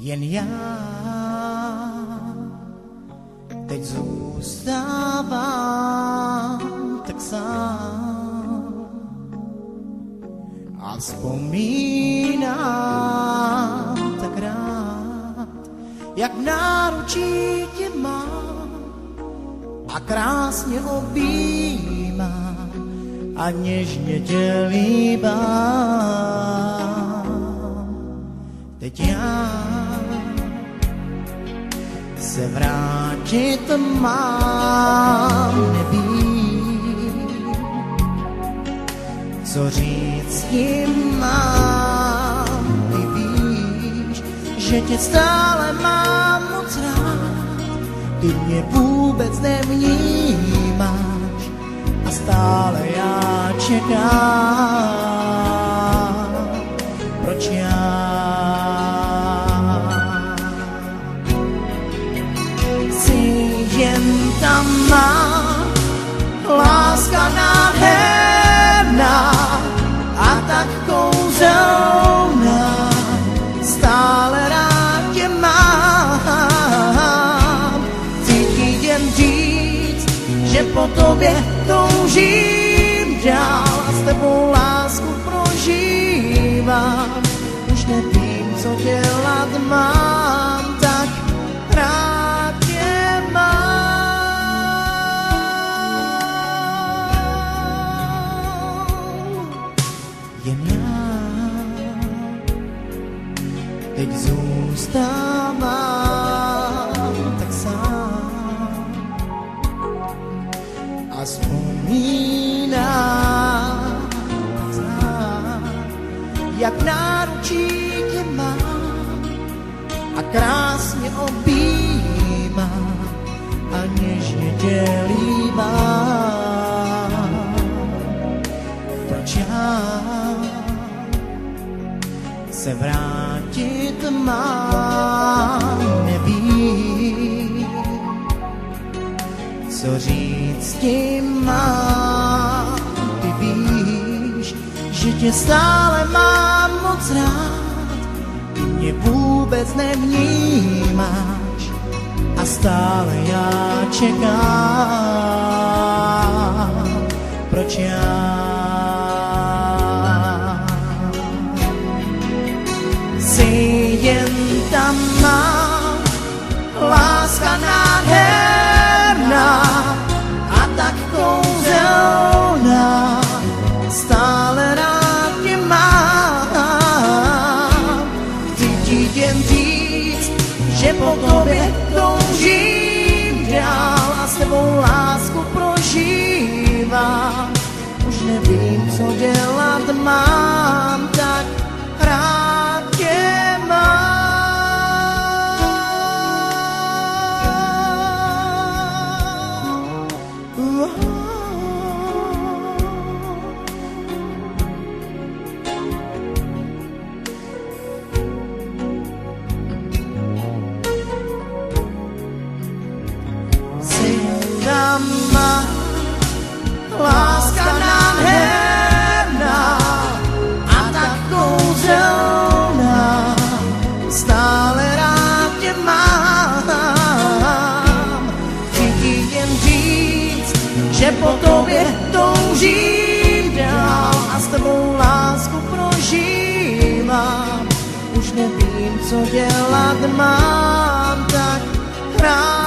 jen já teď zůstávám tak sám a vzpomínám tak rád, jak v náručí tě mám a krásně objímám a něžně tě líbám. Teď já se vrátit mám, nevím, co říct tím mám. Ty víš, že tě stále mám moc rád, ty mě vůbec nevnímáš a stále já čekám. Proč já? Jen tam má láska nádherná a tak kouzelná, stále rád tě mám. Chci ti jen říct, že po tobě toužím dál a s tebou lásku prožívám. Už nevím, co dělat mám, tak rád. Jen já teď zůstávám tak sám a vzpomínám jak v náručí tě mám a krásně objímám a něžně tě líbám. Proč já se vrátit mám, nevím, co říct tím mám. Ty víš, že tě stále mám moc rád, ty mě vůbec nevnímáš a stále já čekám. Proč já? Jsi jen tam má láska nádherná a tak kouzelná, stále rád tě mám. Chci ti jen říct, že po tobě toužím dál a s tebou lásku prožívám. Už nevím, co dělat mám, tak rád tě mám. Jsi tam má láska nádherná a tak kouzelná, stále rád tě mám. Chci ti jen říct, že po tobě toužím dál a s tebou lásku prožívám. Už nevím, co dělat mám, tak rád